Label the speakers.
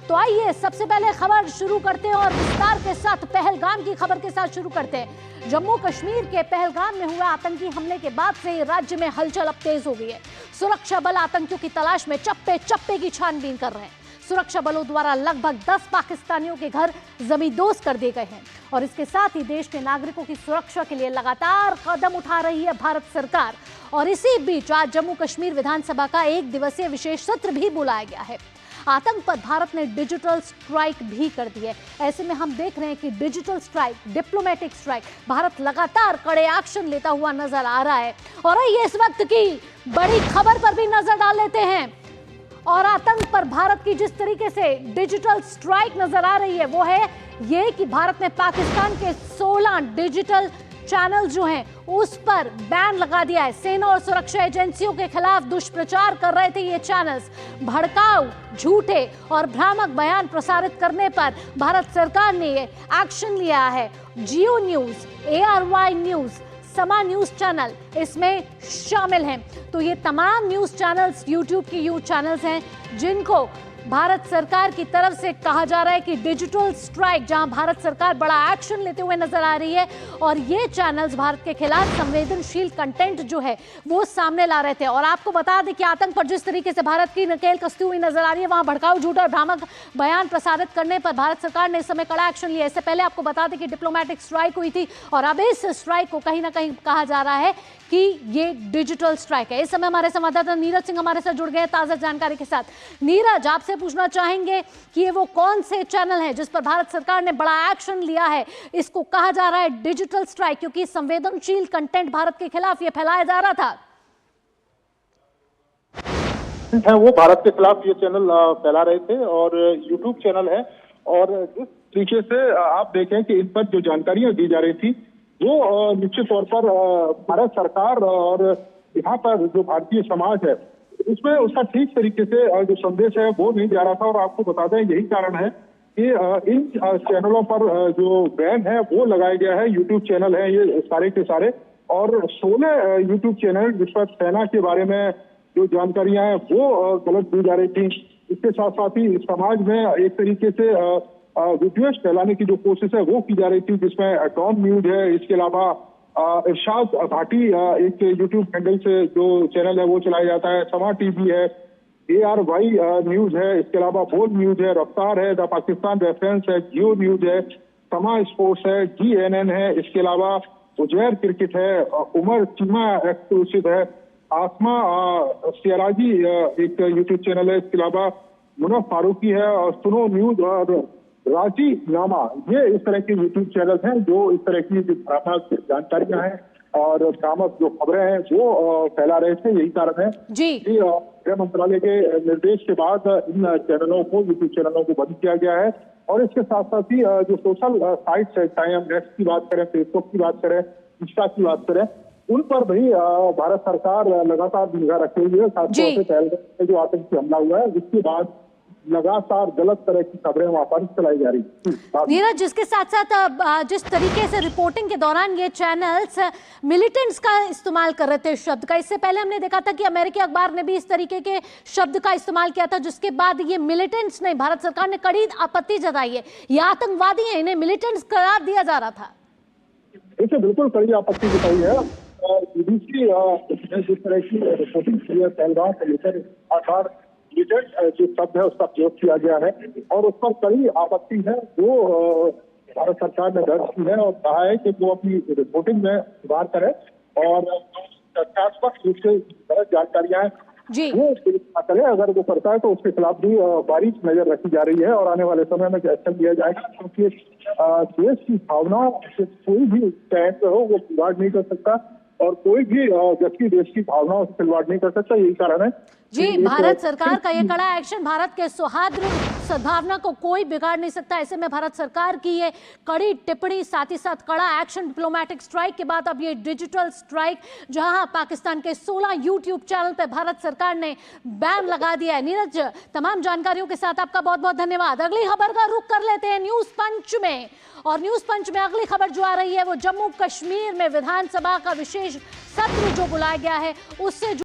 Speaker 1: तो आइए सबसे पहले खबर शुरू करते हैं और विस्तार के साथ पहलगाम की खबर के साथ शुरू करते हैं। जम्मू कश्मीर के पहलगाम में हुए आतंकी हमले के बाद से राज्य में हलचल अब तेज हो गई है। सुरक्षा बल आतंकियों की तलाश में चप्पे चप्पे की छानबीन कर रहे हैं। सुरक्षा बलों द्वारा लगभग 10 पाकिस्तानियों के घर जमींदोज कर दिए गए हैं और इसके साथ ही देश के नागरिकों की सुरक्षा के लिए लगातार कदम उठा रही है भारत सरकार। और इसी बीच आज जम्मू कश्मीर विधानसभा का 1 दिवसीय विशेष सत्र भी बुलाया गया है। आतंक पर भारत ने डिजिटल स्ट्राइक भी कर दी है। ऐसे में हम देख रहे हैं कि digital strike, diplomatic strike, Bharat लगातार कड़े एक्शन लेता हुआ नजर आ रहा है। और आइए इस वक्त की बड़ी खबर पर भी नजर डाल लेते हैं। और आतंक पर भारत की जिस तरीके से डिजिटल स्ट्राइक नजर आ रही है वो है ये कि भारत ने पाकिस्तान के 16 डिजिटल चैनल जो हैं उस पर बैन लगा दिया है। सेना और सुरक्षा एजेंसियों के खिलाफ दुष्प्रचार कर रहे थे ये चैनल्स। भड़काऊ, झूठे और भ्रामक बयान प्रसारित करने पर भारत सरकार ने ये एक्शन लिया है। जियो न्यूज, ARY न्यूज, समा न्यूज चैनल इसमें शामिल हैं। तो ये तमाम न्यूज चैनल्स यूट्यूब की चैनल्स हैं जिनको भारत सरकार की तरफ से कहा जा रहा है कि डिजिटल स्ट्राइक, जहां भारत सरकार बड़ा एक्शन लेते हुए नजर आ रही है। और ये चैनल्स भारत के खिलाफ संवेदनशील कंटेंट जो है वो सामने ला रहे थे। और आपको बता दें कि आतंक पर जिस तरीके से भारत की नकेल कसती हुई नजर आ रही है, वहां भड़काऊ, झूठा और भ्रामक बयान प्रसारित करने पर भारत सरकार ने इस समय कड़ा एक्शन लिया। इससे पहले आपको बता दें कि डिप्लोमेटिक स्ट्राइक हुई थी और अब इस स्ट्राइक को कहीं ना कहीं कहा जा रहा है कि ये डिजिटल स्ट्राइक है। इस समय हमारे संवाददाता नीरज सिंह हमारे साथ जुड़ गए ताजा जानकारी के साथ। नीरज, आपसे पूछना चाहेंगे कि ये वो कौन से चैनल हैं जिस पर भारत सरकार ने बड़ा एक्शन लिया है? इसको कहा जा रहा है डिजिटल स्ट्राइक क्योंकि संवेदनशील कंटेंट भारत के खिलाफ ये फैलाया जा रहा था।
Speaker 2: वो भारत के खिलाफ ये चैनल फैला रहे थे और यूट्यूब चैनल है। और जिस तरीके से आप देखें कि इन पर जो जानकारियां दी जा रही थी वो निश्चित तौर पर भारत सरकार और यहाँ पर जो भारतीय समाज है उसमें उसका ठीक तरीके से जो संदेश है वो नहीं जा रहा था। और आपको बता दें यही कारण है कि इन चैनलों पर जो बैन है वो लगाया गया है। यूट्यूब चैनल है ये सारे के सारे और 16 यूट्यूब चैनल जिस पर सेना के बारे में जो जानकारियां हैं वो गलत दी जा रही थी। इसके साथ साथ ही समाज में एक तरीके से विद्वेष फैलाने की जो कोशिश है वो की जा रही थी, जिसमें डॉन न्यूज है, इसके अलावा इरशाद घाटी एक यूट्यूब हैंडल से जो चैनल है वो चलाया जाता है, समा टीवी है, ARY न्यूज है, इसके अलावा बोल न्यूज है, रफ्तार है, द पाकिस्तान रेफरेंस है, जियो न्यूज है, समा स्पोर्ट्स है, GNN है, इसके अलावा उजैर क्रिकेट है, उमर चीमा एक्सक्लूसिव है, आसमा सियाराजी एक यूट्यूब चैनल है, इसके अलावा मुनफ फारूकी है और सुनो न्यूज और राजी नामा, ये इस तरह के यूट्यूब चैनल हैं जो इस तरह की भ्रामक जानकारियां हैं और भ्रामक जो खबरें हैं वो फैला रहे थे। यही कारण है कि गृह मंत्रालय के निर्देश के बाद इन चैनलों को, यूट्यूब चैनलों को बंद किया गया है। और इसके साथ साथ ही जो सोशल साइट्स है, चाहे हम नेक्स्ट की बात करें, फेसबुक की बात करें, इंस्टा की बात करें, उन पर भी भारत सरकार लगातार निगाह रखे हुई है। खासतौर से पहलगाम में जो आतंकी हमला हुआ है उसके बाद लगातार गलत तरह की खबरें वहां पर चलाई जा रही है।
Speaker 1: नीरज, जिसके साथ साथ जिस तरीके से रिपोर्टिंग के दौरान ये चैनल्स मिलिटेंट्स का इस्तेमाल कर रहे थे शब्द का, इससे पहले हमने देखा था कि अमेरिकी अखबार ने भी इस तरीके के शब्द का इस्तेमाल किया था, जिसके बाद ये मिलिटेंट्स नहीं, भारत सरकार ने कड़ी आपत्ति जताई है। ये आतंकवादी है, इन्हें मिलिटेंट्स करार दिया जा रहा था।
Speaker 2: इसे बिल्कुल कड़ी आपत्ति जताई है। BBC जिस तरह की रिपोर्टिंग की है पहलगाम को लेकर आधार जो शब्द है उसका प्रयोग किया गया है और उस पर कड़ी आपत्ति है वो भारत सरकार ने दर्ज की है और कहा है कि वो अपनी रिपोर्टिंग में सुधार करे और तथ्यात्मक रूप से गलत जानकारियां वो करे। अगर वो करता है तो उसके खिलाफ भी बारीक नजर रखी जा रही है और आने वाले समय में एक्शन लिया जाएगा, क्योंकि देश की भावना से कोई भी चाहे हो वो खिलवाड़ नहीं कर सकता और कोई भी व्यक्ति देश की भावनाओं से खिलवाड़ नहीं कर सकता। यही कारण है
Speaker 1: जी, भारत सरकार का ये कड़ा एक्शन भारत के सौहार्द सद्भावना को कोई बिगाड़ नहीं सकता। ऐसे में भारत सरकार की ये कड़ी टिप्पणी, साथ ही साथ कड़ा एक्शन, डिप्लोमेटिक स्ट्राइक के बाद अब ये डिजिटल स्ट्राइक, जहां पाकिस्तान के 16 यूट्यूब चैनल पे भारत सरकार ने बैन लगा दिया है। नीरज, तमाम जानकारियों के साथ आपका बहुत बहुत धन्यवाद। अगली खबर का रुख कर लेते हैं न्यूज पंच में, और न्यूज पंच में अगली खबर जो आ रही है वो जम्मू कश्मीर में विधानसभा का विशेष सत्र जो बुलाया गया है उससे